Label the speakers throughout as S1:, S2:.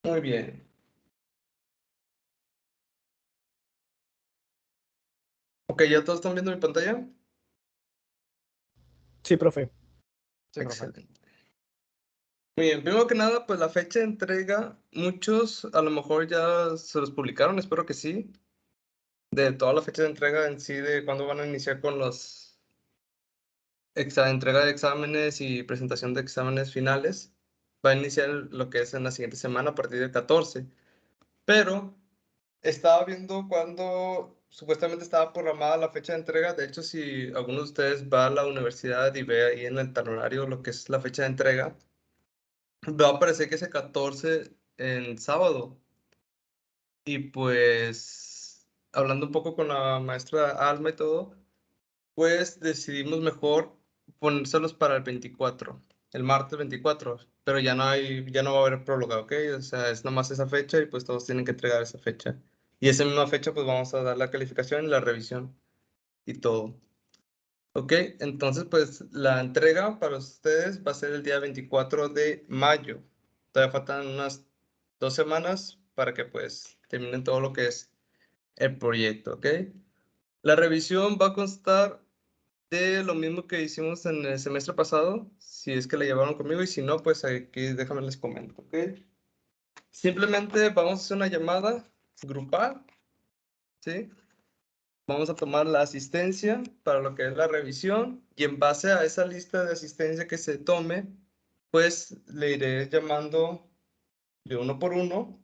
S1: Muy bien. Ok, ¿ya todos están viendo mi pantalla?
S2: Sí, profe.
S3: Sí, profe.
S1: Excelente. Muy bien, primero que nada, pues la fecha de entrega, muchos a lo mejor ya se los publicaron, espero que sí, de toda la fecha de entrega en sí, de cuándo van a iniciar con los entrega de exámenes y presentación de exámenes finales. Va a iniciar lo que es en la siguiente semana a partir del 14. Pero estaba viendo cuándo supuestamente estaba programada la fecha de entrega. De hecho, si alguno de ustedes va a la universidad y ve ahí en el talonario lo que es la fecha de entrega, va a aparecer que es el 14 en sábado. Y pues, hablando un poco con la maestra Alma y todo, pues decidimos mejor ponérselos para el 24, el martes 24, pero ya no va a haber próloga, ¿ok? O sea, es nomás esa fecha y pues todos tienen que entregar esa fecha. Y esa misma fecha pues vamos a dar la calificación y la revisión y todo. Ok, entonces pues la entrega para ustedes va a ser el día 24 de mayo. Todavía faltan unas 2 semanas para que pues terminen todo lo que es el proyecto, ¿ok? La revisión va a constar de lo mismo que hicimos en el semestre pasado, si es que la llevaron conmigo, y si no, pues aquí déjame les comento, ¿ok? Simplemente vamos a hacer una llamada grupal, ¿sí? Vamos a tomar la asistencia para lo que es la revisión y en base a esa lista de asistencia que se tome, pues le iré llamando de uno por uno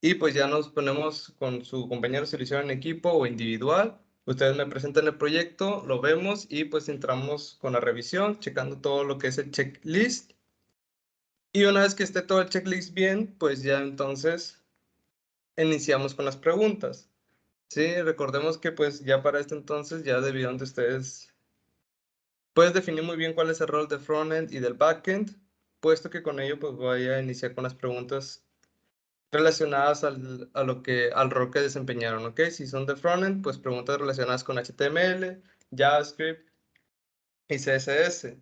S1: y pues ya nos ponemos con su compañero si lo hicieron en equipo o individual. Ustedes me presentan el proyecto, lo vemos y pues entramos con la revisión, checando todo lo que es el checklist. Y una vez que esté todo el checklist bien, pues ya entonces iniciamos con las preguntas. Sí, recordemos que pues ya para este entonces ya debieron de ustedes pues definir muy bien cuál es el rol de frontend y del backend, puesto que con ello pues voy a iniciar con las preguntas relacionadas al rol que desempeñaron, ¿ok? Si son de frontend, pues preguntas relacionadas con HTML, JavaScript y CSS.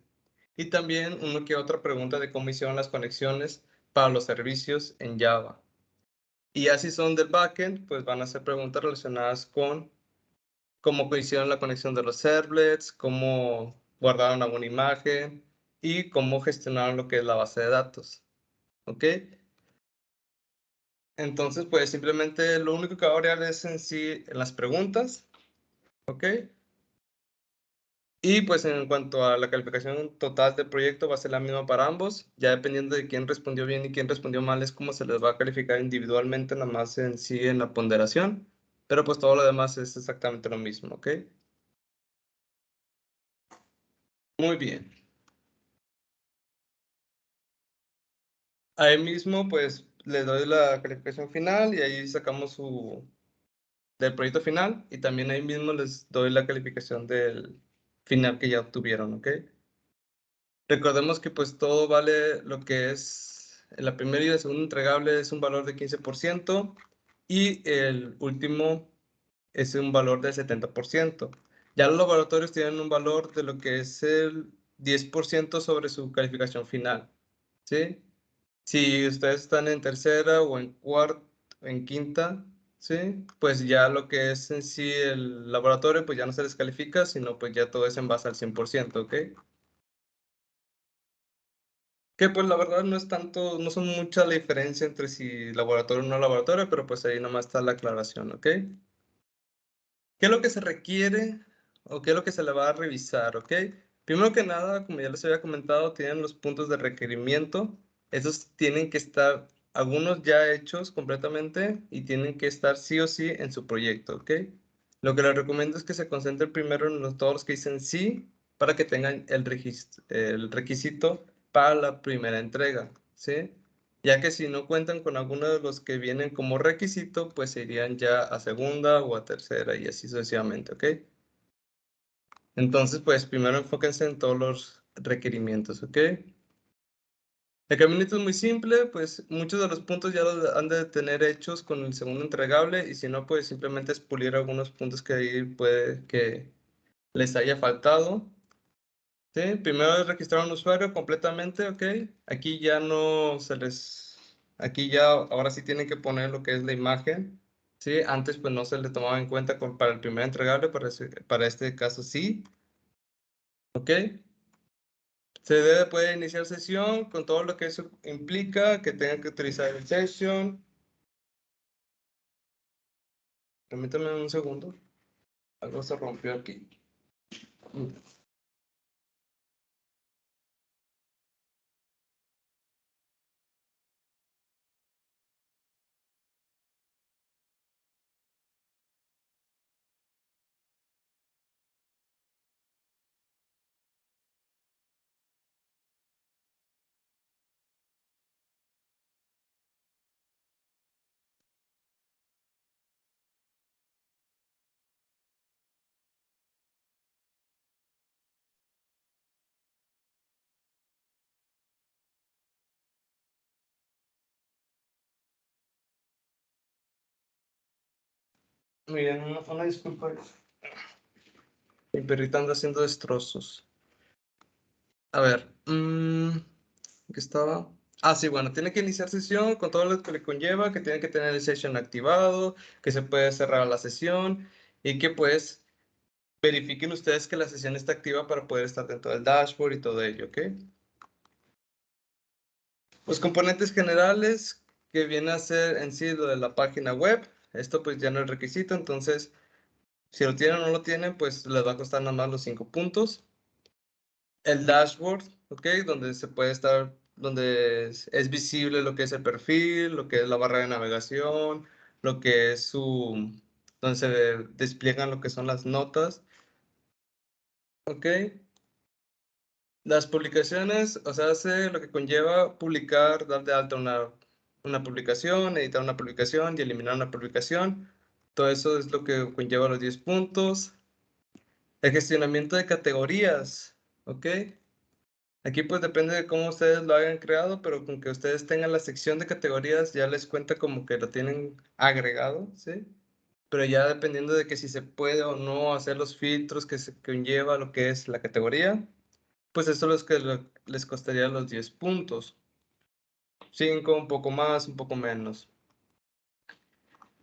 S1: Y también uno que otra pregunta de cómo hicieron las conexiones para los servicios en Java. Y ya si son del backend, pues van a ser preguntas relacionadas con cómo hicieron la conexión de los servlets, cómo guardaron alguna imagen y cómo gestionaron lo que es la base de datos. ¿Ok? Entonces, pues simplemente lo único que va a variar es en sí en las preguntas. ¿Ok? Y pues en cuanto a la calificación total del proyecto va a ser la misma para ambos. Ya dependiendo de quién respondió bien y quién respondió mal es como se les va a calificar individualmente, nada más en sí en la ponderación. Pero pues todo lo demás es exactamente lo mismo. ¿Ok? Muy bien. Ahí mismo, pues, le doy la calificación final y ahí sacamos del proyecto final y también ahí mismo les doy la calificación del final que ya obtuvieron, ¿ok? Recordemos que pues todo vale lo que es la primera y la segunda entregable es un valor de 15% y el último es un valor de 70%. Ya los laboratorios tienen un valor de lo que es el 10% sobre su calificación final, ¿sí? Si ustedes están en tercera o en cuarta, en quinta, ¿sí? Pues ya lo que es en sí el laboratorio, pues ya no se les califica, sino pues ya todo es en base al 100%, ¿ok? Que pues la verdad no es tanto, no son mucha la diferencia entre si laboratorio o no laboratorio, pero pues ahí nomás está la aclaración, ¿ok? ¿Qué es lo que se requiere o qué es lo que se le va a revisar, ok? Primero que nada, como ya les había comentado, tienen los puntos de requerimiento. Esos tienen que estar, algunos ya hechos completamente y tienen que estar sí o sí en su proyecto, ¿ok? Lo que les recomiendo es que se concentren primero en todos los que dicen sí para que tengan el requisito para la primera entrega, ¿sí? Ya que si no cuentan con alguno de los que vienen como requisito, pues se irían ya a segunda o a tercera y así sucesivamente, ¿ok? Entonces, pues primero enfóquense en todos los requerimientos, ¿ok? El caminito es muy simple, pues muchos de los puntos ya los han de tener hechos con el segundo entregable y si no, pues simplemente es pulir algunos puntos que ahí puede que les haya faltado. ¿Sí? Primero es registrar un usuario completamente, ¿ok? Aquí ya no se les Aquí ya, ahora sí tienen que poner lo que es la imagen, ¿sí? Antes pues no se le tomaba en cuenta para el primer entregable, para este caso sí, ¿ok? Puede iniciar sesión con todo lo que eso implica, que tengan que utilizar el session. Permítame un segundo. Algo se rompió aquí. Muy bien, una disculpa. Mi perrita anda haciendo destrozos. A ver, ¿qué estaba? Ah, sí, bueno, tiene que iniciar sesión con todo lo que le conlleva, que tiene que tener el session activado, que se puede cerrar la sesión y que pues verifiquen ustedes que la sesión está activa para poder estar dentro del dashboard y todo ello, ¿ok? Los componentes generales que viene a ser en sí lo de la página web, esto pues ya no es requisito, entonces si lo tienen o no lo tienen, pues les va a costar nada más los 5 puntos. El dashboard, ¿ok? Donde se puede estar, donde es visible lo que es el perfil, lo que es la barra de navegación, lo que es donde se despliegan lo que son las notas, ¿ok? Las publicaciones, o sea, hace lo que conlleva publicar, dar de alta una publicación, editar una publicación y eliminar una publicación. Todo eso es lo que conlleva los 10 puntos. El gestionamiento de categorías, ¿ok? Aquí pues depende de cómo ustedes lo hayan creado, pero con que ustedes tengan la sección de categorías ya les cuenta como que lo tienen agregado, ¿sí? Pero ya dependiendo de que si se puede o no hacer los filtros que se conlleva lo que es la categoría, pues eso es lo que les costaría los 10 puntos. 5, un poco más, un poco menos.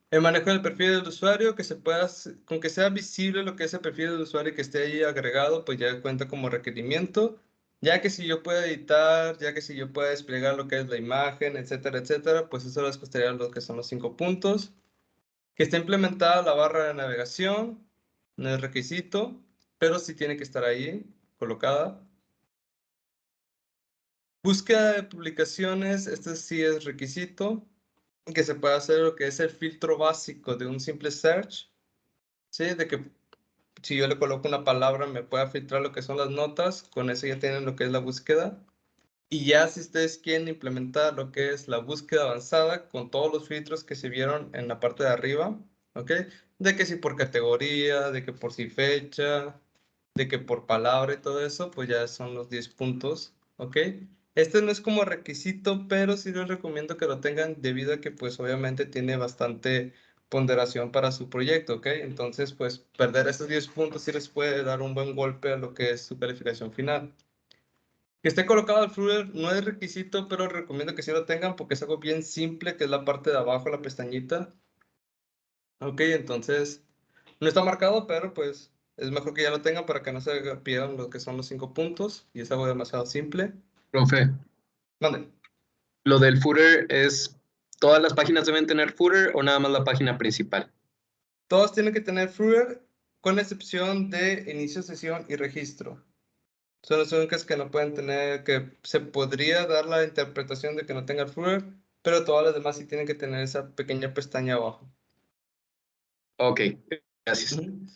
S1: El manejo del perfil del usuario, que se pueda, con que sea visible lo que es el perfil del usuario y que esté ahí agregado, pues ya cuenta como requerimiento. Ya que si yo puedo editar, ya que si yo puedo desplegar lo que es la imagen, etcétera, etcétera, pues eso les costaría lo que son los 5 puntos. Que esté implementada la barra de navegación, no es requisito, pero sí tiene que estar ahí colocada. Búsqueda de publicaciones, este sí es requisito. Que se pueda hacer lo que es el filtro básico de un simple search, ¿sí? De que si yo le coloco una palabra me pueda filtrar lo que son las notas, con eso ya tienen lo que es la búsqueda. Y ya si ustedes quieren implementar lo que es la búsqueda avanzada con todos los filtros que se vieron en la parte de arriba, ¿ok? De que si por categoría, de que por si fecha, de que por palabra y todo eso, pues ya son los 10 puntos, ¿ok? Este no es como requisito, pero sí les recomiendo que lo tengan debido a que pues obviamente tiene bastante ponderación para su proyecto, ¿ok? Entonces pues perder estos 10 puntos sí les puede dar un buen golpe a lo que es su calificación final. Que esté colocado el Flutter no es requisito, pero recomiendo que sí lo tengan porque es algo bien simple, que es la parte de abajo, la pestañita. Ok, entonces no está marcado, pero pues es mejor que ya lo tengan para que no se pierdan lo que son los 5 puntos. Y es algo demasiado simple.
S2: Profe,
S1: Mande.
S2: lo del footer es, ¿todas las páginas deben tener footer o nada más la página principal?
S1: Todos tienen que tener Flutter, con excepción de inicio de sesión y registro. Son las únicas que no pueden tener, que se podría dar la interpretación de que no tenga Flutter, pero todas las demás sí tienen que tener esa pequeña pestaña abajo.
S2: Ok, gracias.
S1: Ujú.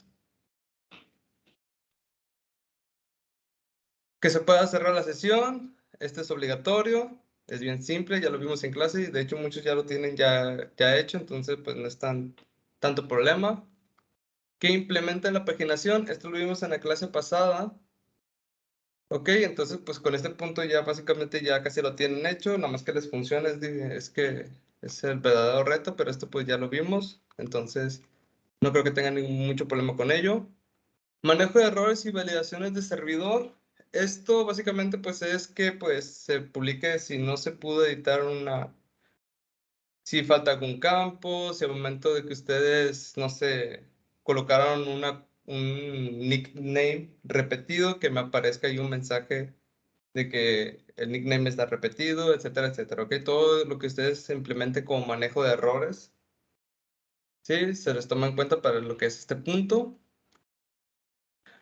S1: Que se pueda cerrar la sesión, este es obligatorio, es bien simple, ya lo vimos en clase y de hecho muchos ya lo tienen ya hecho, entonces pues no es tanto problema. Que implementen la paginación, esto lo vimos en la clase pasada. Ok, entonces pues con este punto ya básicamente ya casi lo tienen hecho, nada más que les funcione, es que es el verdadero reto, pero esto pues ya lo vimos, entonces no creo que tengan mucho problema con ello. Manejo de errores y validaciones de servidor. Esto básicamente pues es que pues se publique si no se pudo editar si falta algún campo, si al momento de que ustedes, no sé, colocaron un nickname repetido, que me aparezca ahí un mensaje de que el nickname está repetido, etcétera, etcétera, ¿ok? Todo lo que ustedes implementen como manejo de errores, ¿sí? Se les toma en cuenta para lo que es este punto.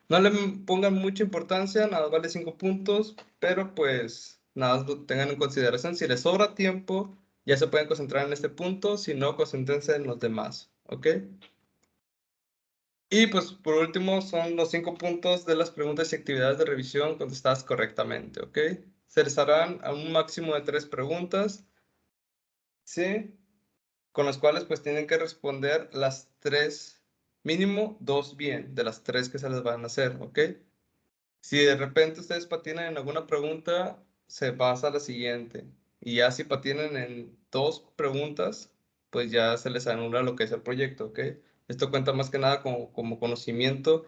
S1: No le pongan mucha importancia, nada vale 5 puntos, pero pues nada lo tengan en consideración. Si les sobra tiempo, ya se pueden concentrar en este punto, si no, concéntrense en los demás, ¿ok? Y pues por último son los 5 puntos de las preguntas y actividades de revisión contestadas correctamente, ¿ok? Se les harán a un máximo de 3 preguntas, ¿sí? Con las cuales pues tienen que responder las 3, mínimo 2 bien, de las 3 que se les van a hacer, ¿ok? Si de repente ustedes patinan en alguna pregunta, se pasa a la siguiente. Y ya si patinan en 2 preguntas, pues ya se les anula lo que es el proyecto, ¿ok? Esto cuenta más que nada como conocimiento.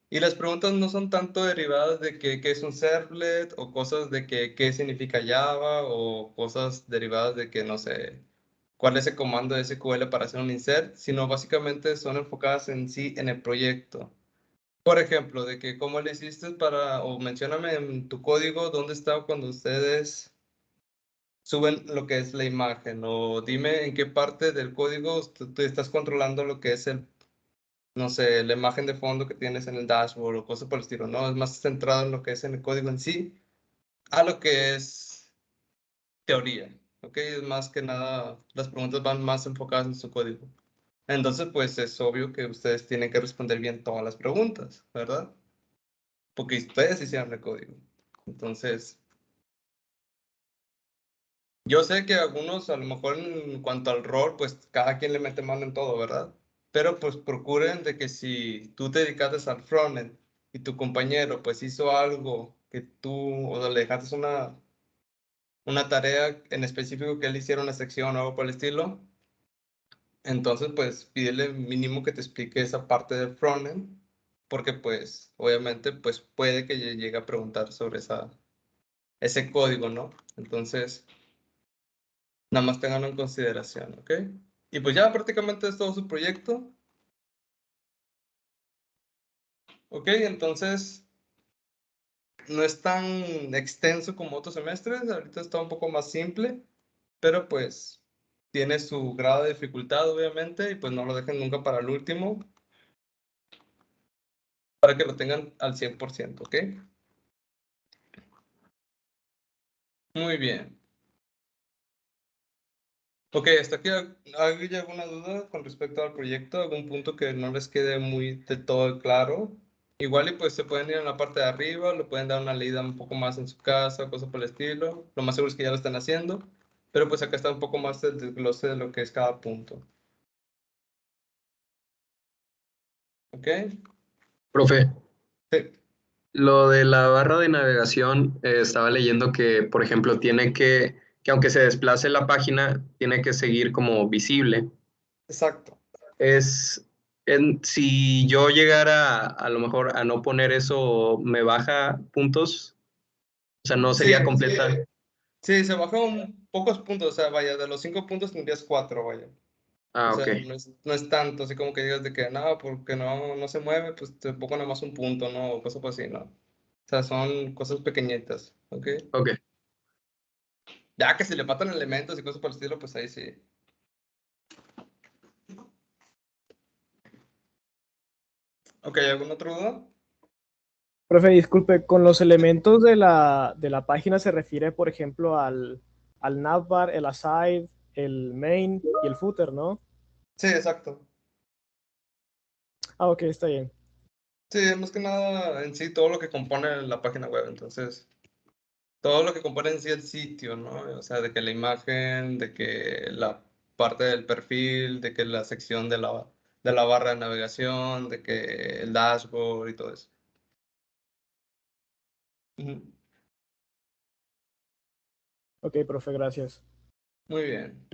S1: Y las preguntas no son tanto derivadas de qué es un servlet o cosas de qué significa Java o cosas derivadas de que no sé cuál es el comando de SQL para hacer un insert, sino básicamente son enfocadas en sí en el proyecto. Por ejemplo, de que cómo le hiciste para, o mencióname en tu código dónde está cuando ustedes suben lo que es la imagen, o dime en qué parte del código tú estás controlando lo que es el, no sé, la imagen de fondo que tienes en el dashboard o cosas por el estilo, ¿no? Es más centrado en lo que es en el código en sí, a lo que es teoría, ¿ok? Es más que nada, las preguntas van más enfocadas en su código. Entonces, pues es obvio que ustedes tienen que responder bien todas las preguntas, ¿verdad? Porque ustedes hicieron el código. Entonces, yo sé que algunos, a lo mejor en cuanto al rol, pues cada quien le mete mano en todo, ¿verdad? Pero pues procuren de que si tú te dedicaste al frontend y tu compañero pues hizo algo que tú, o le dejaste una tarea en específico que él hiciera una sección o algo por el estilo, entonces pues pídele mínimo que te explique esa parte del frontend, porque pues obviamente pues puede que llegue a preguntar sobre ese código, ¿no? Entonces, nada más tenganlo en consideración, ¿ok? Y pues ya prácticamente es todo su proyecto, ¿ok? Entonces, no es tan extenso como otros semestres, ahorita está un poco más simple, pero pues tiene su grado de dificultad, obviamente, y pues no lo dejen nunca para el último, para que lo tengan al 100%, ¿ok? Muy bien. Ok, hasta aquí, ¿hay alguna duda con respecto al proyecto? ¿Algún punto que no les quede muy de todo claro? Igual y pues se pueden ir en la parte de arriba, lo pueden dar una leída un poco más en su casa, cosas por el estilo. Lo más seguro es que ya lo están haciendo, pero pues acá está un poco más el desglose de lo que es cada punto. ¿Ok?
S2: Profe,
S1: Sí,
S2: lo de la barra de navegación, estaba leyendo que, por ejemplo, tiene que aunque se desplace la página, tiene que seguir como visible.
S1: exacto.
S2: Es, si yo llegara a lo mejor a no poner eso, ¿me baja puntos? O sea, no
S1: Sí,
S2: sería completa.
S1: sí, se bajaron pocos puntos, o sea, vaya, de los 5 puntos tendrías 4, vaya. O
S2: Ah, ok,
S1: sea, no es tanto, así como que digas de que no, porque no se mueve, pues te pongo nada más un punto, ¿no? O cosas así, ¿no? O sea, son cosas pequeñitas, ¿ok?
S2: ok.
S1: Ya que si le faltan elementos y cosas por el estilo, pues ahí sí. Ok, ¿alguna otra duda?
S3: Profe, disculpe, con los elementos de la página se refiere, por ejemplo, al navbar, el aside, el main y el footer, ¿no?
S1: Sí, exacto.
S3: Ah, ok, está bien.
S1: Sí, más que nada en sí todo lo que compone la página web, entonces, todo lo que compone en sí el sitio, ¿no? O sea, de que la imagen, de que la parte del perfil, de que la sección de la barra de navegación, de que el dashboard y todo eso. Ujú.
S3: Ok, profe, gracias.
S1: Muy bien.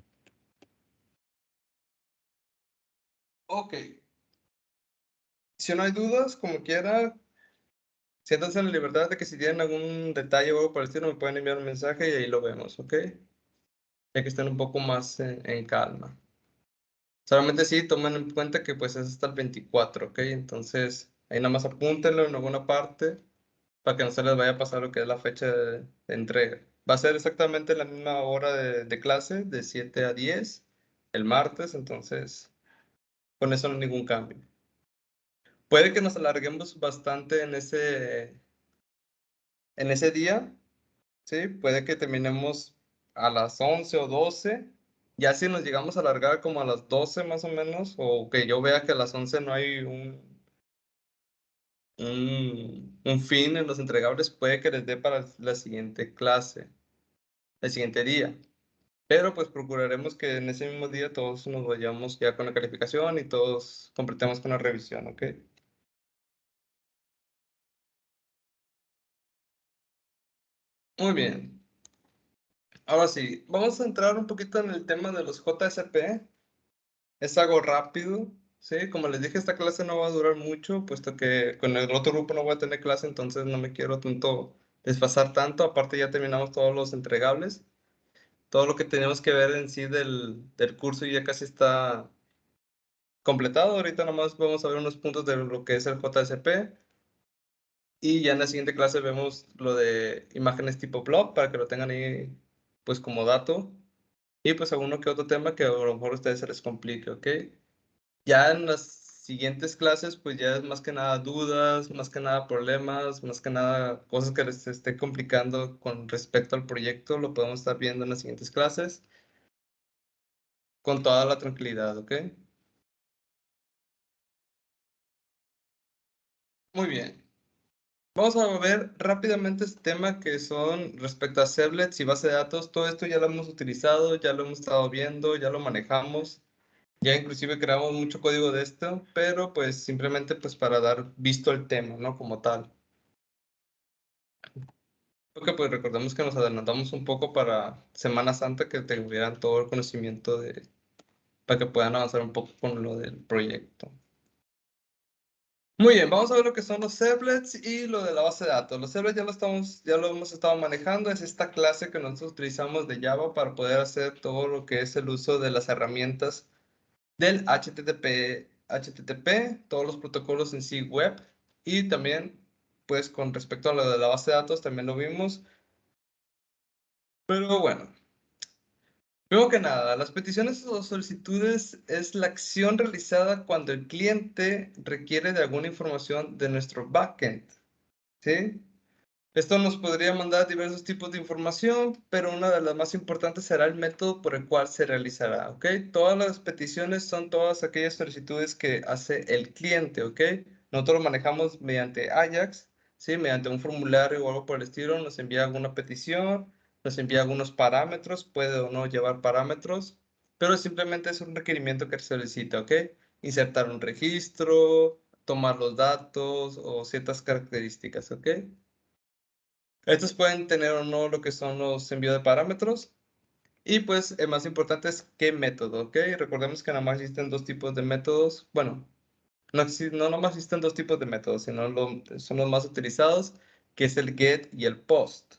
S1: Ok. Si no hay dudas, como quiera, siéntanse en la libertad de que si tienen algún detalle o algo por el estilo, me pueden enviar un mensaje y ahí lo vemos, ¿ok? ya que estén un poco más en calma. Solamente sí, tomen en cuenta que pues es hasta el 24, ¿ok? Entonces, ahí nada más apúntenlo en alguna parte para que no se les vaya a pasar lo que es la fecha de entrega. Va a ser exactamente la misma hora de clase, de 7 a 10, el martes, entonces con eso no hay ningún cambio. Puede que nos alarguemos bastante en ese día, ¿sí? Puede que terminemos a las 11 o 12. Ya si nos llegamos a alargar como a las 12 más o menos, o que yo vea que a las 11 no hay un fin en los entregables, puede que les dé para la siguiente clase, el siguiente día. Pero pues procuraremos que en ese mismo día todos nos vayamos ya con la calificación y todos completemos con la revisión, ¿ok? Muy bien. Ahora sí, vamos a entrar un poquito en el tema de los JSP. Es algo rápido, ¿sí? Como les dije, esta clase no va a durar mucho, puesto que con el otro grupo no voy a tener clase, entonces no me quiero tanto desfasar tanto. Aparte ya terminamos todos los entregables. Todo lo que tenemos que ver en sí del curso ya casi está completado. Ahorita nomás vamos a ver unos puntos de lo que es el JSP. Y ya en la siguiente clase vemos lo de imágenes tipo blob para que lo tengan ahí pues como dato. Y pues alguno que otro tema que a lo mejor a ustedes se les complique, ¿ok? Ya en las siguientes clases pues ya es más que nada dudas, más que nada problemas, más que nada cosas que les esté complicando con respecto al proyecto. Lo podemos estar viendo en las siguientes clases con toda la tranquilidad, ¿ok? Muy bien. Vamos a ver rápidamente este tema que son respecto a servlets y base de datos. Todo esto ya lo hemos utilizado, ya lo hemos estado viendo, ya lo manejamos. Ya inclusive creamos mucho código de esto, pero pues simplemente pues para dar visto el tema, ¿no? Como tal. Porque pues recordemos que nos adelantamos un poco para Semana Santa que tuvieran todo el conocimiento para que puedan avanzar un poco con lo del proyecto. Muy bien, vamos a ver lo que son los servlets y lo de la base de datos. Los servlets ya lo hemos estado manejando. Es esta clase que nosotros utilizamos de Java para poder hacer todo lo que es el uso de las herramientas del HTTP, todos los protocolos en sí web. Y también, pues con respecto a lo de la base de datos, también lo vimos. Pero bueno, primero que nada, las peticiones o solicitudes es la acción realizada cuando el cliente requiere de alguna información de nuestro backend. ¿Sí? Esto nos podría mandar diversos tipos de información, pero una de las más importantes será el método por el cual se realizará, ¿ok? Todas las peticiones son todas aquellas solicitudes que hace el cliente, ¿ok? Nosotros lo manejamos mediante Ajax, ¿sí? Mediante un formulario o algo por el estilo, nos envía alguna petición, nos envía algunos parámetros, puede o no llevar parámetros, pero simplemente es un requerimiento que se solicita, ¿ok? Insertar un registro, tomar los datos o ciertas características, ¿ok? Estos pueden tener o no lo que son los envíos de parámetros. Y pues el más importante es qué método, ¿ok? Recordemos que nada más existen dos tipos de métodos. Bueno, no nomás existen dos tipos de métodos, sino son los más utilizados, que es el get y el post.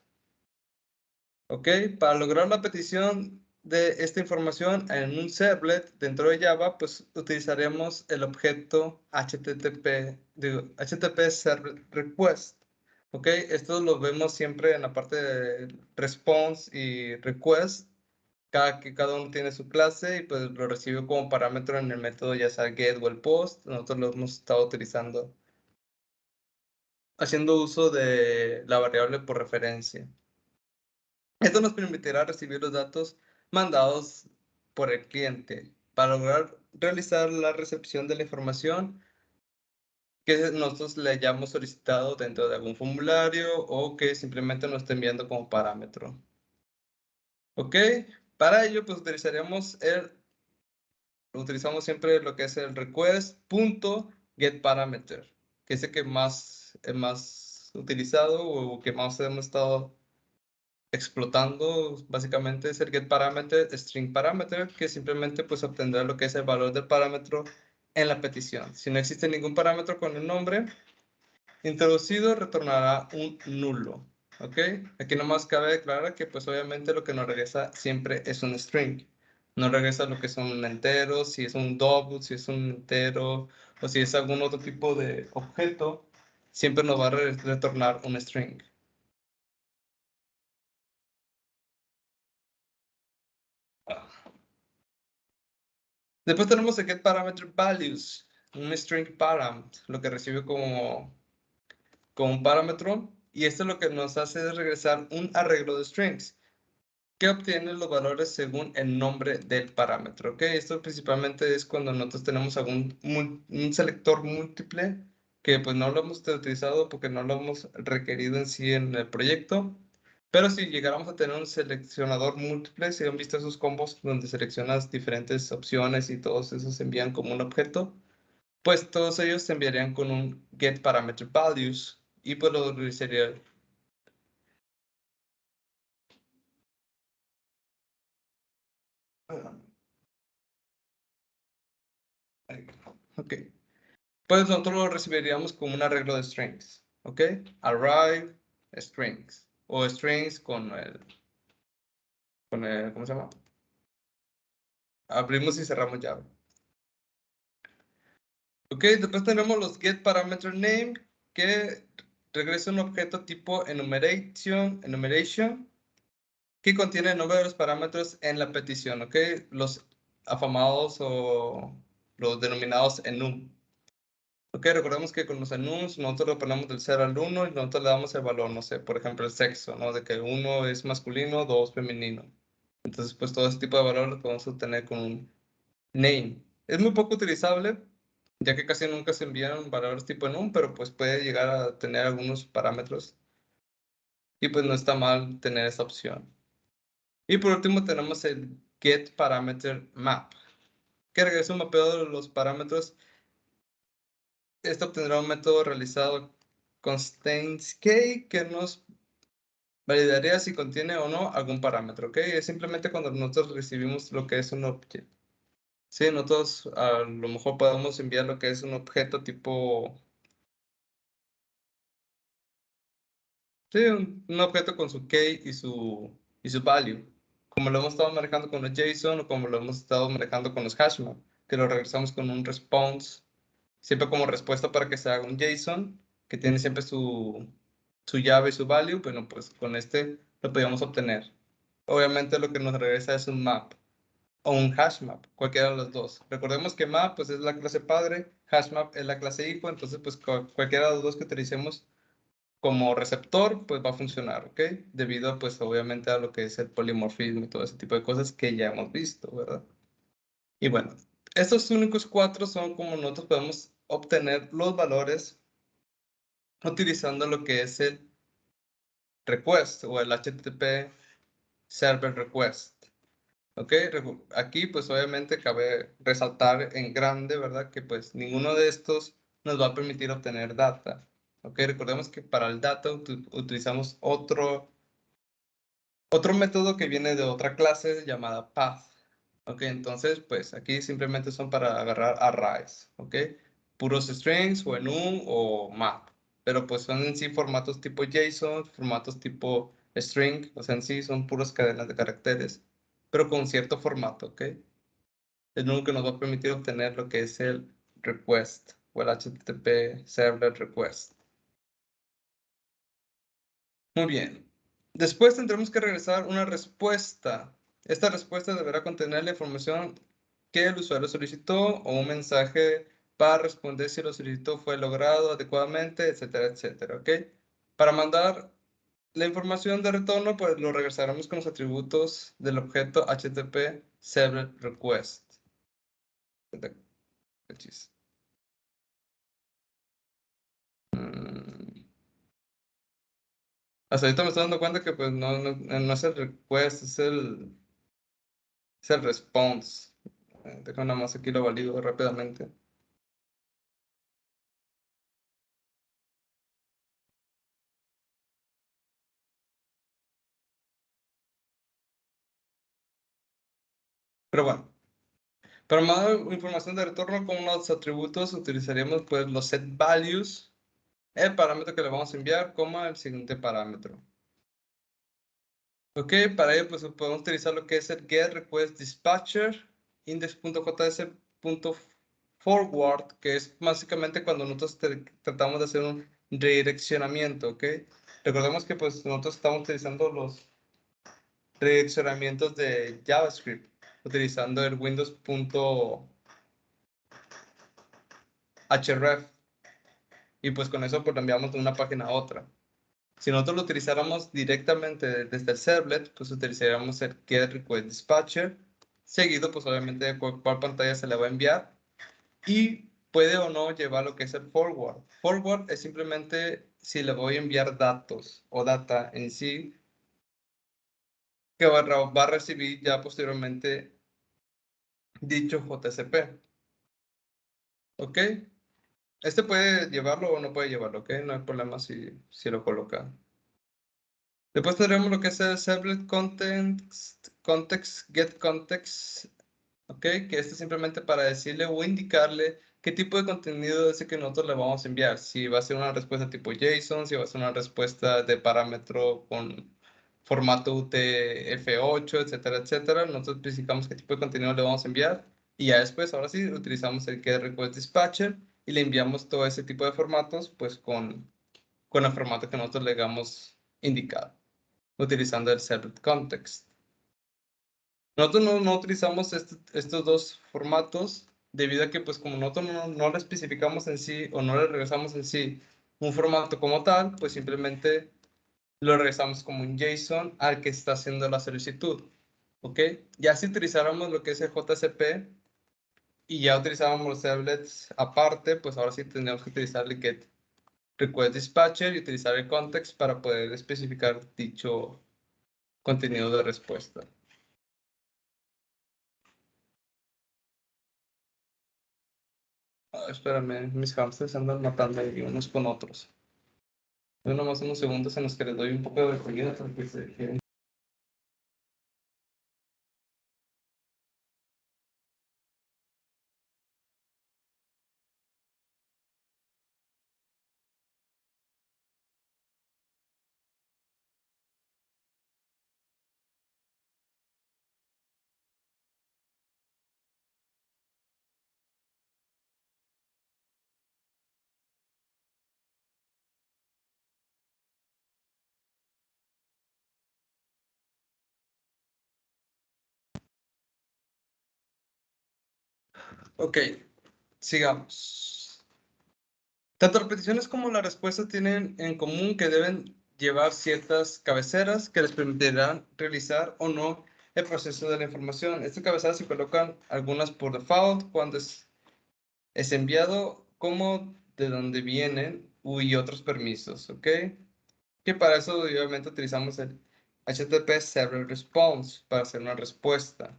S1: ¿Ok? Para lograr la petición de esta información en un servlet dentro de Java, pues utilizaremos el objeto HTTP Servlet Request. ¿Ok? Esto lo vemos siempre en la parte de response y request. Cada uno tiene su clase y pues lo recibe como parámetro en el método ya sea get o el post. Nosotros lo hemos estado utilizando haciendo uso de la variable por referencia. Esto nos permitirá recibir los datos mandados por el cliente para lograr realizar la recepción de la información que nosotros le hayamos solicitado dentro de algún formulario o que simplemente nos esté enviando como parámetro. ¿Ok? Para ello, pues utilizamos siempre lo que es el request.getParameter, que es el que es más utilizado o que más hemos estado explotando. Básicamente es el getParameter, string parameter, que simplemente pues obtendrá lo que es el valor del parámetro en la petición. Si no existe ningún parámetro con el nombre introducido, retornará un nulo. ¿ok? Aquí nomás cabe declarar que pues obviamente lo que nos regresa siempre es un string. No regresa lo que son enteros, si es un double, si es un entero, o si es algún otro tipo de objeto, siempre nos va a retornar un string. Después tenemos el getParameterValues, un string param, lo que recibe como un parámetro, y esto lo que nos hace es regresar un arreglo de strings que obtiene los valores según el nombre del parámetro. ¿Ok? Esto principalmente es cuando nosotros tenemos un selector múltiple que pues no lo hemos utilizado porque no lo hemos requerido en sí en el proyecto. Pero si llegáramos a tener un seleccionador múltiple, si han visto esos combos donde seleccionas diferentes opciones y todos esos se envían como un objeto, pues todos ellos se enviarían con un getParameterValues y pues lo utilizaría. Ok. Pues nosotros lo recibiríamos como un arreglo de strings. ¿Ok? Arrive strings. O strings con ¿cómo se llama? Abrimos y cerramos llave. Ok, después tenemos los getParameterName que regresa un objeto tipo enumeration que contiene el nombre de los parámetros en la petición. ¿Ok? Los afamados o los denominados enum. Ok, recordemos que con los enums nosotros lo ponemos del 0 al 1 y nosotros le damos el valor, no sé, por ejemplo, el sexo, ¿no? De que 1 es masculino, 2 femenino. Entonces, pues todo ese tipo de valores lo podemos obtener con un name. Es muy poco utilizable, ya que casi nunca se envían valores tipo enum, pero pues puede llegar a tener algunos parámetros. Y pues no está mal tener esa opción. Y por último tenemos el getParameterMap, que regresa un mapeo de los parámetros. Esto obtendrá un método realizado constants_k que nos validaría si contiene o no algún parámetro, ¿ok? Es simplemente cuando nosotros recibimos lo que es un objeto. Sí, nosotros a lo mejor podemos enviar lo que es un objeto tipo... Sí, un objeto con su key y su value. Como lo hemos estado manejando con los JSON o como lo hemos estado manejando con los hashmap, que lo regresamos con un response, siempre como respuesta para que se haga un JSON, que tiene siempre su llave y su value. Bueno, pues con este lo podemos obtener. Obviamente lo que nos regresa es un map o un hashmap, cualquiera de los dos. Recordemos que map pues es la clase padre, hashmap es la clase hijo, entonces pues cualquiera de los dos que utilicemos como receptor pues va a funcionar, ¿ok? Debido pues obviamente a lo que es el polimorfismo y todo ese tipo de cosas que ya hemos visto, ¿verdad? Y bueno, estos únicos cuatro son como nosotros podemos obtener los valores utilizando lo que es el request o el HTTP server request. ¿Ok? Aquí pues obviamente cabe resaltar en grande, ¿verdad? Que pues ninguno de estos nos va a permitir obtener data. ¿Ok? Recordemos que para el data utilizamos otro método que viene de otra clase llamada path. ¿Ok? Entonces pues aquí simplemente son para agarrar arrays. ¿Ok? Puros strings o enum o map. Pero pues son en sí formatos tipo JSON, formatos tipo string, o sea en sí son puras cadenas de caracteres, pero con cierto formato, ¿ok? Es lo que nos va a permitir obtener lo que es el request o el HTTP server request. Muy bien. Después tendremos que regresar una respuesta. Esta respuesta deberá contener la información que el usuario solicitó o un mensaje para responder si lo solicitó fue logrado adecuadamente, etcétera, etcétera, ¿ok? Para mandar la información de retorno, pues lo regresaremos con los atributos del objeto HTTP server request. Mm. Hasta ahorita me estoy dando cuenta que pues no es el request, es el response. Déjame nada más aquí lo valido rápidamente. Pero bueno, para mandar información de retorno con unos atributos utilizaríamos pues los setValues, el parámetro que le vamos a enviar, como el siguiente parámetro. Ok, para ello pues podemos utilizar lo que es el get request dispatcher index.js.forward, que es básicamente cuando nosotros tratamos de hacer un redireccionamiento, ok. Recordemos que pues nosotros estamos utilizando los redireccionamientos de JavaScript, utilizando el Windows.href, y pues con eso pues lo enviamos de una página a otra. Si nosotros lo utilizáramos directamente desde el servlet, pues utilizaríamos el get request dispatcher, seguido pues obviamente de cuál pantalla se le va a enviar, y puede o no llevar lo que es el forward. Forward es simplemente si le voy a enviar datos o data en sí, que va a recibir ya posteriormente dicho JCP. ¿Ok? Este puede llevarlo o no puede llevarlo, ¿ok? No hay problema si lo coloca. Después tendremos lo que es el servlet get context, ¿ok? Que este es simplemente para decirle o indicarle qué tipo de contenido es el que nosotros le vamos a enviar. Si va a ser una respuesta tipo JSON, si va a ser una respuesta de parámetro con formato UTF-8, etcétera, etcétera. Nosotros especificamos qué tipo de contenido le vamos a enviar. Y ya después, ahora sí, utilizamos el get request dispatcher y le enviamos todo ese tipo de formatos, pues con el formato que nosotros le hagamos indicado, utilizando el servlet context. Nosotros no utilizamos estos dos formatos debido a que pues como nosotros no le especificamos en sí o no le regresamos en sí un formato como tal, pues simplemente lo regresamos como un JSON al que está haciendo la solicitud. ¿Ok? Ya si utilizáramos lo que es el JCP y ya utilizábamos los servlets aparte, pues ahora sí tendríamos que utilizar el get request dispatcher y utilizar el context para poder especificar dicho contenido de respuesta. Espérame, mis hamsters andan matando ahí unos con otros. Yo nomás unos segundos en los que les doy un poco de comida para que se queden. Ok, sigamos. Tanto las peticiones como las respuestas tienen en común que deben llevar ciertas cabeceras que les permitirán realizar o no el proceso de la información. Estas cabeceras se colocan algunas por default cuando es enviado, como de dónde vienen y otros permisos, ¿ok? Que para eso obviamente utilizamos el HTTP Server Response para hacer una respuesta,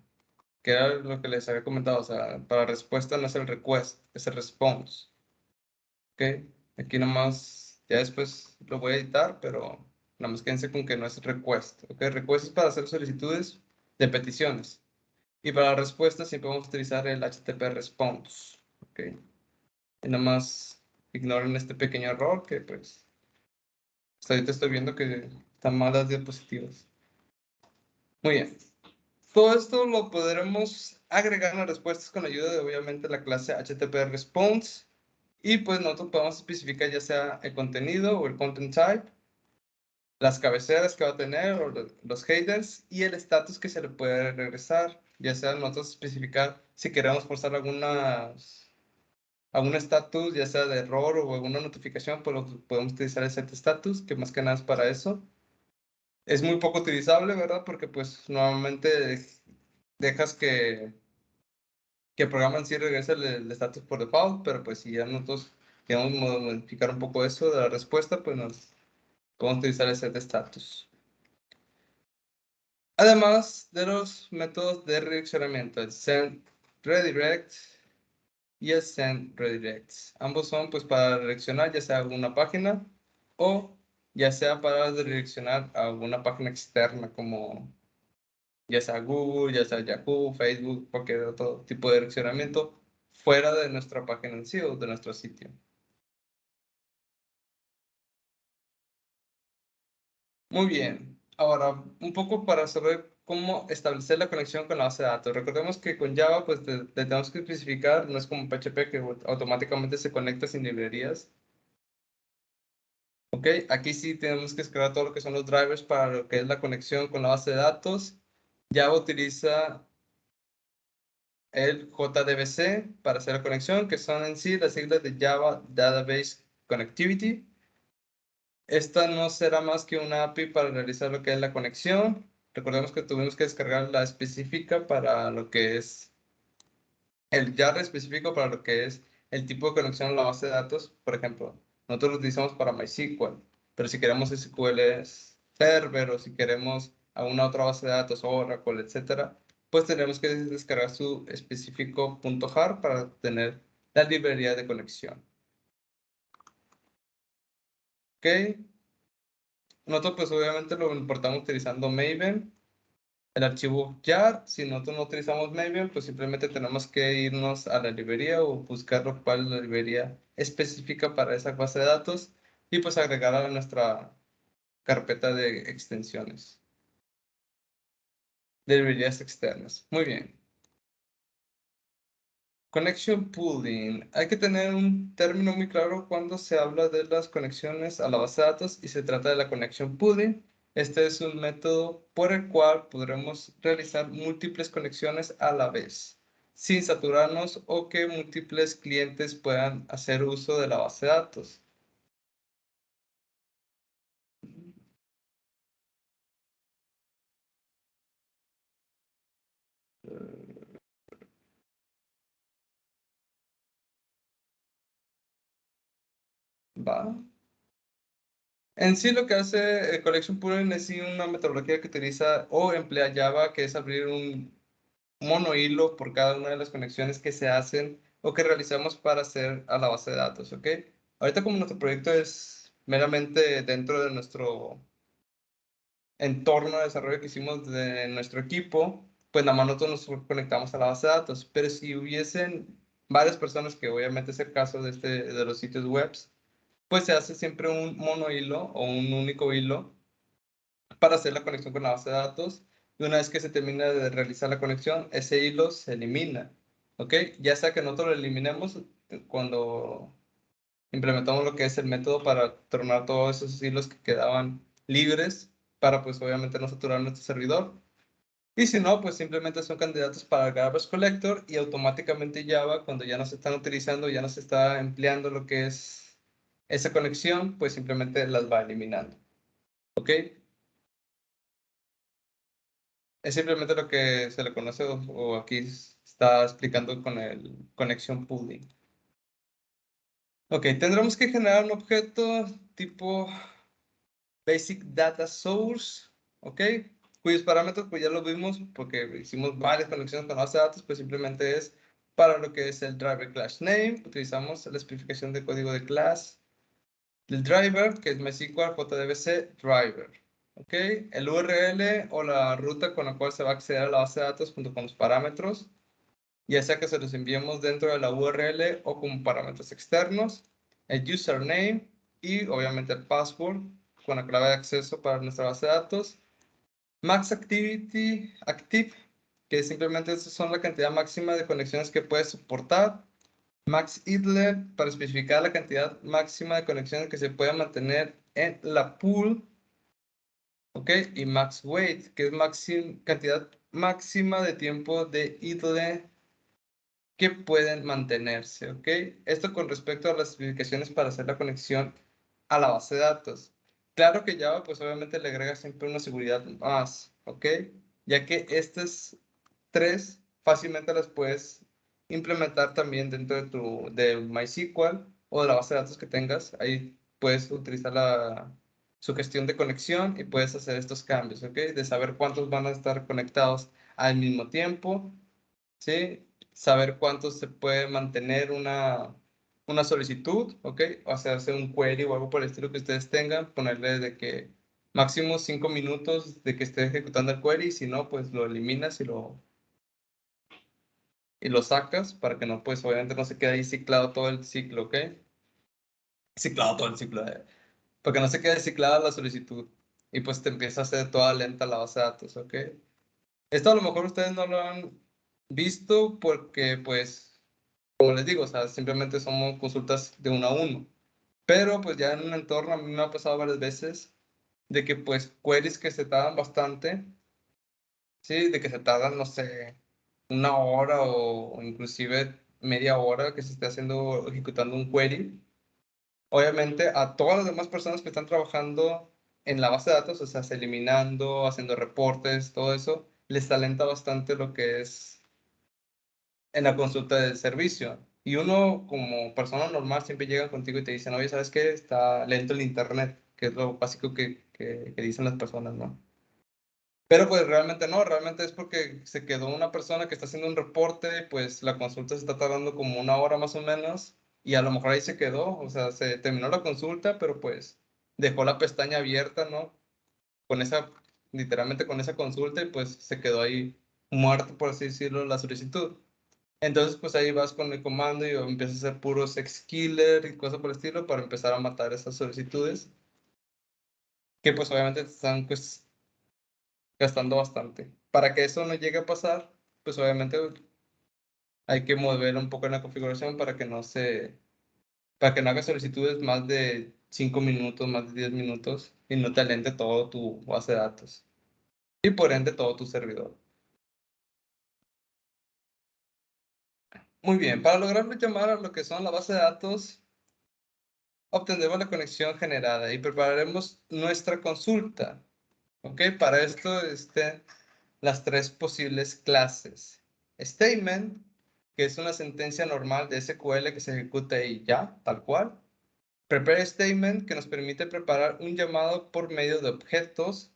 S1: que era lo que les había comentado, o sea, para respuesta no es el request, es el response. ¿Ok? Aquí nomás, ya después lo voy a editar, pero nada más quédense con que no es request. ¿Ok? Request es para hacer solicitudes de peticiones. Y para respuestas siempre vamos a utilizar el HTTP Response. ¿Ok? Y nada más ignoren este pequeño error que pues hasta ahorita estoy viendo que están mal las diapositivas. Muy bien. Todo esto lo podremos agregar en las respuestas con ayuda de obviamente la clase HTTP Response. Y pues nosotros podemos especificar ya sea el contenido o el content type, las cabeceras que va a tener o los headers y el status que se le puede regresar. Ya sea nosotros especificar si queremos forzar algún estatus, ya sea de error o alguna notificación, pues podemos utilizar el set status, que más que nada es para eso. Es muy poco utilizable, ¿verdad? Porque pues normalmente dejas que el programa en sí regrese el estatus por default, pero pues si ya nosotros queremos modificar un poco eso de la respuesta, pues nos podemos utilizar el set status. Además de los métodos de redireccionamiento, el send redirect y el send redirects. Ambos son pues para redireccionar ya sea a alguna página o ya sea para redireccionar a alguna página externa como ya sea Google, ya sea Yahoo, Facebook, cualquier otro tipo de direccionamiento fuera de nuestra página en sí o de nuestro sitio. Muy bien. Ahora, un poco para saber cómo establecer la conexión con la base de datos. Recordemos que con Java, pues le tenemos que especificar, no es como PHP que automáticamente se conecta sin librerías. Ok, aquí sí tenemos que escribir todo lo que son los drivers para lo que es la conexión con la base de datos. Java utiliza el JDBC para hacer la conexión, que son en sí las siglas de Java Database Connectivity. Esta no será más que una API para realizar lo que es la conexión. Recordemos que tuvimos que descargar la específica para lo que es el YAR específico para lo que es el tipo de conexión a la base de datos. Por ejemplo, nosotros lo utilizamos para MySQL, pero si queremos SQL Server o si queremos alguna otra base de datos, Oracle, etcétera, pues tenemos que descargar su específico .jar para tener la librería de conexión. ¿Ok? Nosotros pues obviamente lo importamos utilizando Maven. El archivo jar, si nosotros no utilizamos Maven, pues simplemente tenemos que irnos a la librería o buscar cuál es la librería específica para esa base de datos y pues agregarla a nuestra carpeta de extensiones, de librerías externas. Muy bien. Connection pooling. Hay que tener un término muy claro cuando se habla de las conexiones a la base de datos y se trata de la connection pooling. Este es un método por el cual podremos realizar múltiples conexiones a la vez, sin saturarnos o que múltiples clientes puedan hacer uso de la base de datos. ¿Va? En sí lo que hace Collection Pooling es sí una metodología que utiliza o emplea Java, que es abrir un mono hilo por cada una de las conexiones que se hacen o que realizamos para hacer a la base de datos, ¿ok? Ahorita como nuestro proyecto es meramente dentro de nuestro entorno de desarrollo que hicimos de nuestro equipo, pues nada más nosotros nos conectamos a la base de datos, pero si hubiesen varias personas, que obviamente es el caso de los sitios web, pues se hace siempre un mono hilo o un único hilo para hacer la conexión con la base de datos. Y una vez que se termina de realizar la conexión, ese hilo se elimina. ¿Ok? Ya sea que nosotros lo eliminemos cuando implementamos lo que es el método para tornar todos esos hilos que quedaban libres para pues obviamente no saturar nuestro servidor. Y si no, pues simplemente son candidatos para el Garbage Collector y automáticamente Java, cuando ya no se están utilizando, ya no se está empleando lo que es esa conexión, pues simplemente las va eliminando. ¿Ok? Es simplemente lo que se le conoce o aquí está explicando con el connection pooling. Ok, tendremos que generar un objeto tipo basic data source, ok, cuyos parámetros pues ya los vimos porque hicimos varias conexiones con la base de datos, pues simplemente es para lo que es el driver class name, utilizamos la especificación de código de class del driver, que es MySQL JDBC driver. ¿Ok? El URL o la ruta con la cual se va a acceder a la base de datos junto con los parámetros, ya sea que se los enviemos dentro de la URL o como parámetros externos, el username y obviamente el password con la clave de acceso para nuestra base de datos, max activity active, que simplemente son la cantidad máxima de conexiones que puede soportar, max idle para especificar la cantidad máxima de conexiones que se puede mantener en la pool, ¿ok? Y max wait, que es cantidad máxima de tiempo de idle que pueden mantenerse, ¿ok? Esto con respecto a las especificaciones para hacer la conexión a la base de datos. Claro que Java, pues obviamente le agrega siempre una seguridad más, ¿ok? Ya que estas tres fácilmente las puedes implementar también dentro de MySQL o de la base de datos que tengas. Ahí puedes utilizar su gestión de conexión y puedes hacer estos cambios, ¿ok? De saber cuántos van a estar conectados al mismo tiempo, ¿sí? Saber cuánto se puede mantener una solicitud, ¿ok? O sea, hacer un query o algo por el estilo que ustedes tengan, ponerle de que máximo 5 minutos de que esté ejecutando el query, y si no, pues lo eliminas y lo sacas para que no, pues obviamente no se quede ahí ciclado todo el ciclo, ¿ok? Ciclado todo el ciclo, para que no se quede ciclada la solicitud. y pues te empieza a hacer toda lenta la base de datos, ¿ok? Esto a lo mejor ustedes no lo han visto porque, pues, como les digo, o sea, simplemente somos consultas de uno a uno. Pero, pues, ya en un entorno, a mí me ha pasado varias veces de que, pues, queries que se tardan bastante, ¿sí? De que se tardan, no sé, una hora o inclusive media hora que se esté haciendo, ejecutando un query. Obviamente, a todas las demás personas que están trabajando en la base de datos, o sea, eliminando, haciendo reportes, todo eso, les talenta bastante lo que es en la consulta del servicio. Y uno, como persona normal, siempre llegan contigo y te dicen, oye, ¿sabes qué? Está lento el internet, que es lo básico que dicen las personas, ¿no? Pero pues realmente no, realmente es porque se quedó una persona que está haciendo un reporte, pues la consulta se está tardando como una hora más o menos, y a lo mejor ahí se quedó, o sea, se terminó la consulta, pero pues dejó la pestaña abierta, ¿no? Con esa, literalmente con esa consulta, y pues se quedó ahí muerto, por así decirlo, la solicitud. Entonces, pues ahí vas con el comando y empiezas a hacer puros killer y cosas por el estilo para empezar a matar esas solicitudes, que pues obviamente te están pues gastando bastante. Para que eso no llegue a pasar, pues obviamente hay que mover un poco en la configuración para que no haga solicitudes más de 5 minutos, más de 10 minutos y no te alente todo tu base de datos y por ende todo tu servidor. Muy bien, para lograr llamar a lo que son la base de datos, obtendremos la conexión generada y prepararemos nuestra consulta. ¿Ok? Para esto, las tres posibles clases. Statement, que es una sentencia normal de SQL que se ejecuta y ya, tal cual. Prepare statement, que nos permite preparar un llamado por medio de objetos.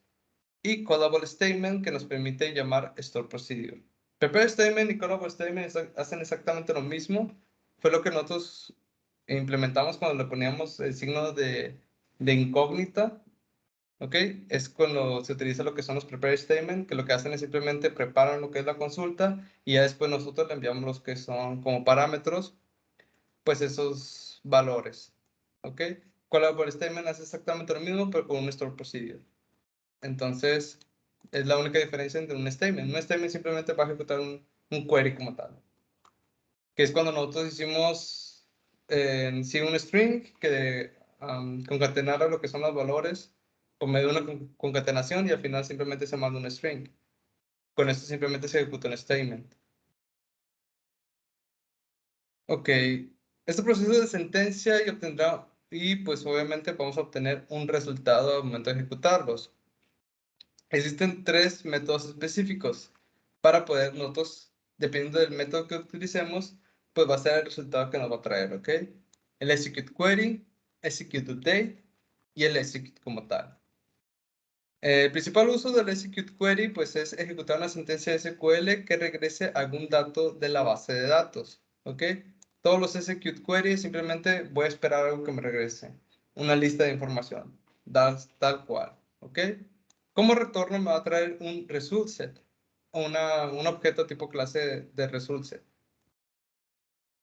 S1: Y callable statement, que nos permite llamar store procedure. Prepare statement y callable statement hacen exactamente lo mismo. Fue lo que nosotros implementamos cuando le poníamos el signo de incógnita. ¿Ok? Es cuando se utiliza lo que son los prepare statement, que lo que hacen es simplemente preparan lo que es la consulta y ya después nosotros le enviamos los que son como parámetros, pues esos valores. ¿Ok? Callable statement hace exactamente lo mismo, pero con un store procedure. Entonces, es la única diferencia entre un statement. Un statement simplemente va a ejecutar un query como tal. Que es cuando nosotros hicimos sí un string que concatenara lo que son los valores por medio de una concatenación y al final simplemente se manda un string. Con esto simplemente se ejecuta un statement. Ok. Este proceso de sentencia y pues obviamente vamos a obtener un resultado al momento de ejecutarlos. Existen tres métodos específicos para poder nosotros, dependiendo del método que utilicemos, pues va a ser el resultado que nos va a traer, ¿ok? El execute query, execute update y el execute como tal. El principal uso del execute query pues es ejecutar una sentencia SQL que regrese algún dato de la base de datos, ¿ok? Todos los execute queries simplemente voy a esperar algo que me regrese, una lista de información, tal cual, ¿ok? Como retorno me va a traer un result set, un objeto tipo clase de result set.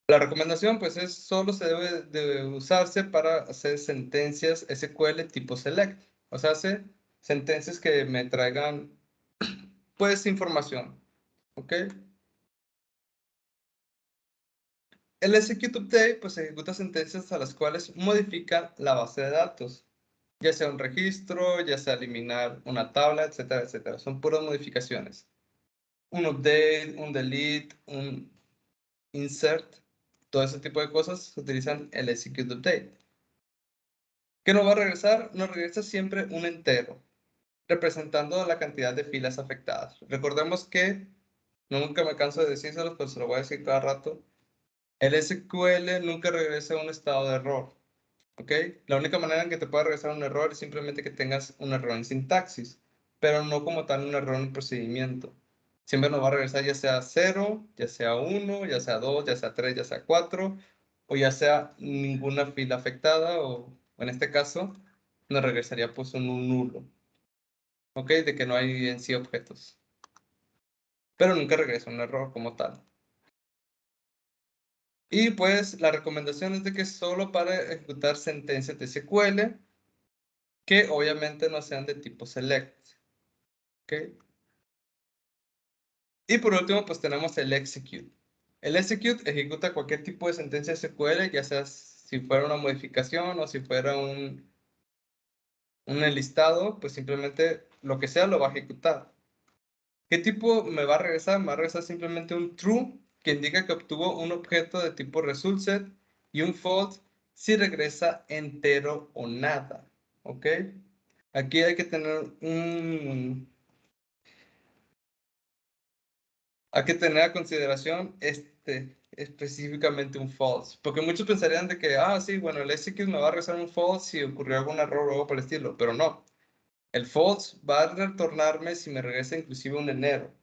S1: La recomendación pues es solo se debe de usarse para hacer sentencias SQL tipo select, o sea, hace sentencias que me traigan pues información, ¿ok? El execute update pues ejecuta sentencias a las cuales modifica la base de datos, ya sea un registro, ya sea eliminar una tabla, etcétera, etcétera. Son puras modificaciones. Un update, un delete, un insert, todo ese tipo de cosas utilizan el execute update. ¿Qué nos va a regresar? Nos regresa siempre un entero, representando la cantidad de filas afectadas. Recordemos que, nunca me canso de decírselos, pero se lo voy a decir cada rato, el SQL nunca regresa a un estado de error. ¿Ok? La única manera en que te pueda regresar un error es simplemente que tengas un error en sintaxis, pero no como tal un error en procedimiento. Siempre nos va a regresar ya sea 0, ya sea 1, ya sea 2, ya sea 3, ya sea 4, o ya sea ninguna fila afectada, o en este caso nos regresaría pues un nulo. ¿Ok? De que no hay en sí objetos. Pero nunca regresa un error como tal. Y pues la recomendación es de que solo para ejecutar sentencias de SQL que obviamente no sean de tipo select. ¿Ok? Y por último, pues tenemos el execute. El execute ejecuta cualquier tipo de sentencia SQL, ya sea si fuera una modificación o si fuera un enlistado, pues simplemente lo que sea lo va a ejecutar. ¿Qué tipo me va a regresar? Me va a regresar simplemente un true, que indica que obtuvo un objeto de tipo result set, y un false si regresa entero o nada. ¿Ok? Aquí hay que tener a consideración específicamente un false, porque muchos pensarían de que, sí, bueno, el execute me va a regresar un false si ocurrió algún error o algo por el estilo, pero no. El false va a retornarme si me regresa inclusive un entero.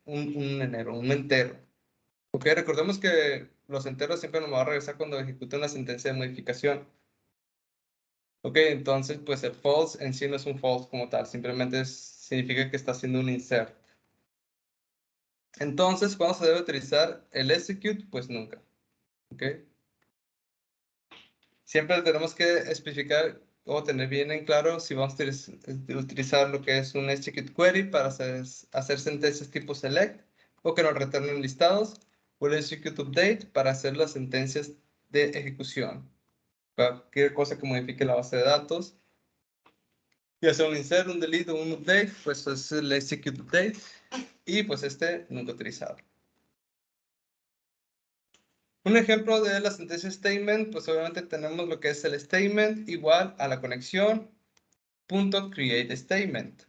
S1: Ok, recordemos que los enteros siempre nos va a regresar cuando ejecute una sentencia de modificación. Ok, entonces pues el false en sí no es un false como tal, simplemente significa que está haciendo un insert. Entonces, ¿cuándo se debe utilizar el execute? Pues nunca. Ok. Siempre tenemos que especificar o tener bien en claro si vamos a utilizar lo que es un execute query para hacer sentencias tipo select o que nos retornen listados, o el execute update para hacer las sentencias de ejecución. Cualquier cosa que modifique la base de datos, ya sea un insert, un delete o un update, pues es el execute update, y pues nunca utilizado. Un ejemplo de la sentencia statement, pues obviamente tenemos lo que es el statement igual a la conexión .create statement.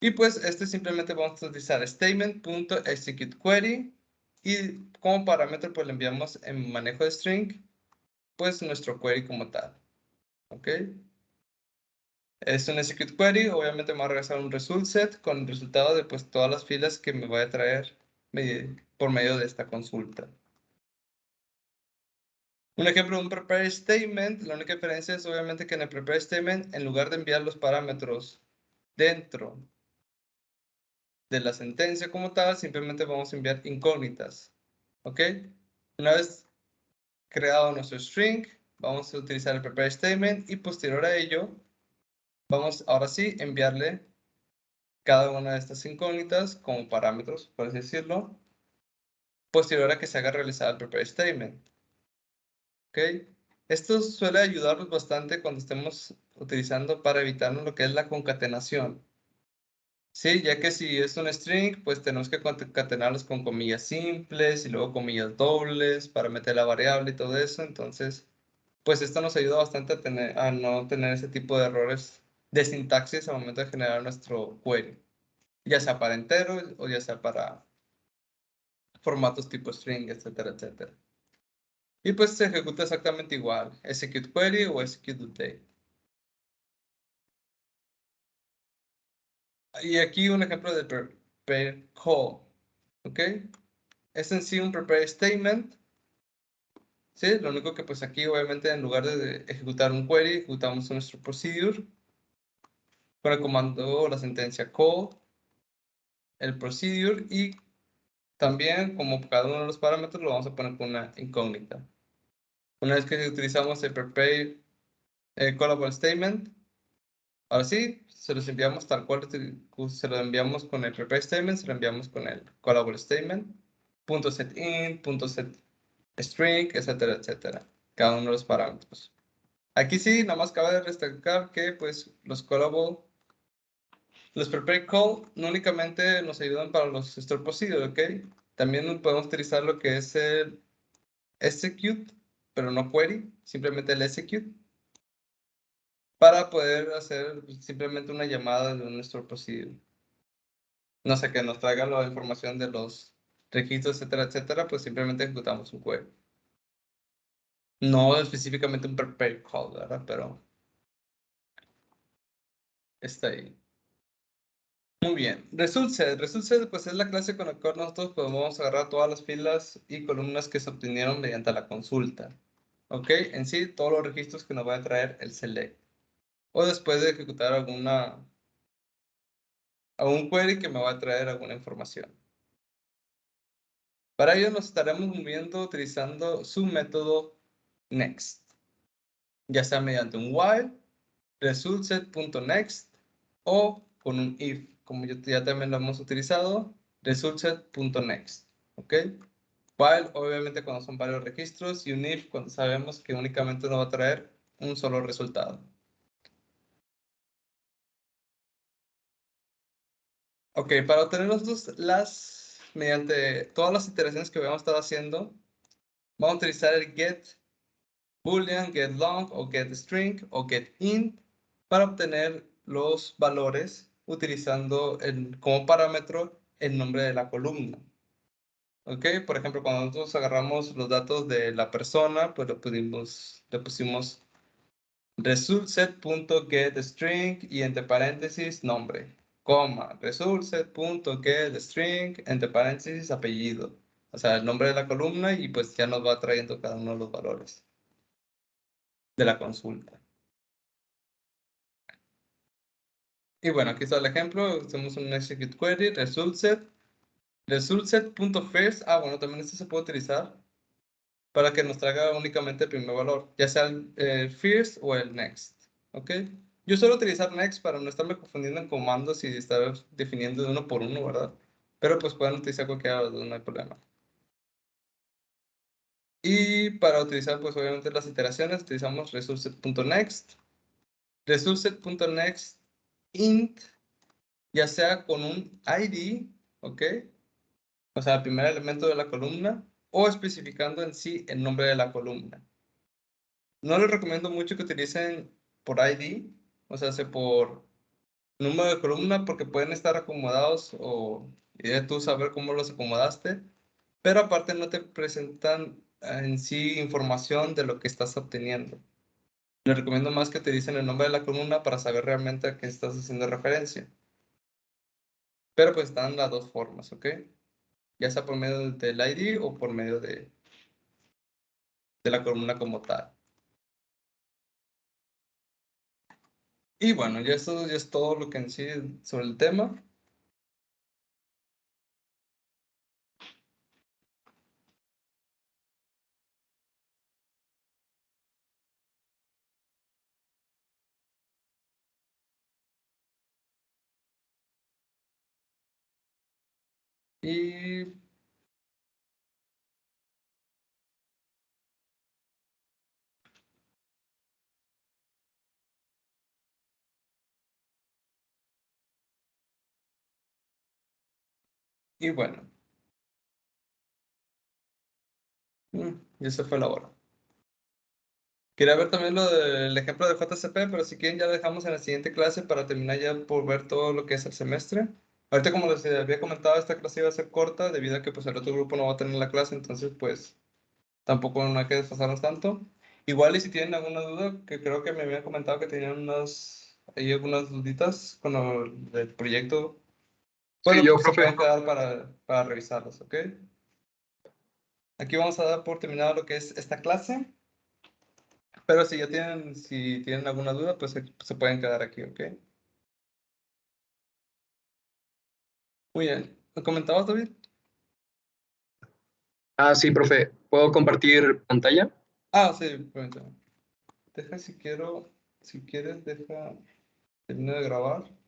S1: Y pues simplemente vamos a utilizar statement.execute query, y como parámetro pues le enviamos en manejo de string pues nuestro query como tal. ¿Ok? Es un execute query, obviamente me va a regresar un result set con el resultado de pues todas las filas que me voy a traer por medio de esta consulta. Un ejemplo de un prepare statement, la única diferencia es obviamente que en el prepare statement, en lugar de enviar los parámetros dentro de la sentencia como tal, simplemente vamos a enviar incógnitas. ¿Ok? Una vez creado nuestro string, vamos a utilizar el prepare statement, y posterior a ello, vamos ahora sí a enviarle cada una de estas incógnitas como parámetros, por así decirlo, posterior a que se haga realizar el prepare statement. ¿Ok? Esto suele ayudarnos bastante cuando estemos utilizando para evitarnos lo que es la concatenación. Sí, ya que si es un string, pues tenemos que concatenarlos con comillas simples y luego comillas dobles para meter la variable y todo eso. Entonces, pues esto nos ayuda bastante a no tener ese tipo de errores de sintaxis al momento de generar nuestro query, ya sea para enteros o ya sea para formatos tipo string, etcétera, etcétera. Y pues se ejecuta exactamente igual, execute query o execute update. Y aquí un ejemplo de prepare call, ¿ok? Es en sí un prepare statement, ¿sí? Lo único que pues aquí obviamente en lugar de ejecutar un query, ejecutamos nuestro procedure con el comando o la sentencia call, el procedure, y también como cada uno de los parámetros lo vamos a poner con una incógnita. Una vez que utilizamos el prepare callable statement, ahora sí, se los enviamos tal cual, se lo enviamos con el prepare statement, se lo enviamos con el callable statement, .setInt, .setString, etcétera, etcétera. Cada uno de los parámetros. Aquí sí, nada más cabe destacar que pues los prepare call no únicamente nos ayudan para los store procedure, ¿ok? También podemos utilizar lo que es el execute, pero no query, simplemente el execute, para poder hacer simplemente una llamada de un store procedure. No sé, que nos traiga la información de los registros, etcétera, etcétera, pues simplemente ejecutamos un query. No específicamente un prepare call, ¿verdad? Pero está ahí. Muy bien. Result set pues es la clase con la cual nosotros podemos agarrar todas las filas y columnas que se obtenieron mediante la consulta. ¿Ok? En sí, todos los registros que nos va a traer el select. O después de ejecutar algún query que me va a traer alguna información. Para ello nos estaremos moviendo utilizando su método next. Ya sea mediante un while resultSet.next o con un if, como ya también lo hemos utilizado, resultSet.next, ¿ok? While, obviamente, cuando son varios registros, y un if cuando sabemos que únicamente nos va a traer un solo resultado. Ok, para obtener nosotros mediante todas las iteraciones que habíamos estado haciendo, vamos a utilizar el get boolean, get long o get string o get int para obtener los valores utilizando como parámetro el nombre de la columna. Ok, por ejemplo, cuando nosotros agarramos los datos de la persona, pues le pusimos resultSet.getString y entre paréntesis nombre, coma, resultSet.getString entre paréntesis apellido. O sea, el nombre de la columna y pues ya nos va trayendo cada uno de los valores de la consulta. Y bueno, aquí está el ejemplo. Hacemos un execute query, resultSet.first. Bueno, también esto se puede utilizar para que nos traiga únicamente el primer valor, ya sea el first o el next, ¿ok? Yo suelo utilizar next para no estarme confundiendo en comandos y estar definiendo de uno por uno, ¿verdad? Pero pues pueden utilizar cualquiera de los dos, no hay problema. Y para utilizar, pues obviamente las iteraciones, utilizamos resultSet.next, resultSet.next int, ya sea con un ID, ¿ok? O sea, el primer elemento de la columna, o especificando en sí el nombre de la columna. No les recomiendo mucho que utilicen por ID, o sea, por número de columna, porque pueden estar acomodados o tú saber cómo los acomodaste, pero aparte no te presentan en sí información de lo que estás obteniendo. Les recomiendo más que utilicen el nombre de la columna para saber realmente a qué estás haciendo referencia. Pero pues están las dos formas, ¿ok? Ya sea por medio del ID o por medio de la columna como tal. Y bueno, ya esto ya es todo lo que en sí sobre el tema. Y bueno, ya se fue la hora. Quería ver también lo del ejemplo de JCP, pero si quieren ya lo dejamos en la siguiente clase para terminar ya por ver todo lo que es el semestre. Ahorita, como les había comentado, esta clase iba a ser corta debido a que pues el otro grupo no va a tener la clase, entonces pues tampoco no hay que desfasarnos tanto. Igual y si tienen alguna duda, que creo que me habían comentado que tenían algunas duditas con el proyecto, pues
S2: Sí, yo,
S1: se
S2: profe.
S1: pueden quedar para revisarlos, ¿ok? Aquí vamos a dar por terminado lo que es esta clase. Pero si tienen alguna duda, pues se pueden quedar aquí, ¿ok? Muy bien. ¿Me comentabas, David?
S2: Sí, profe. ¿Puedo compartir pantalla?
S1: Sí, permítame. Si quieres, termino de grabar.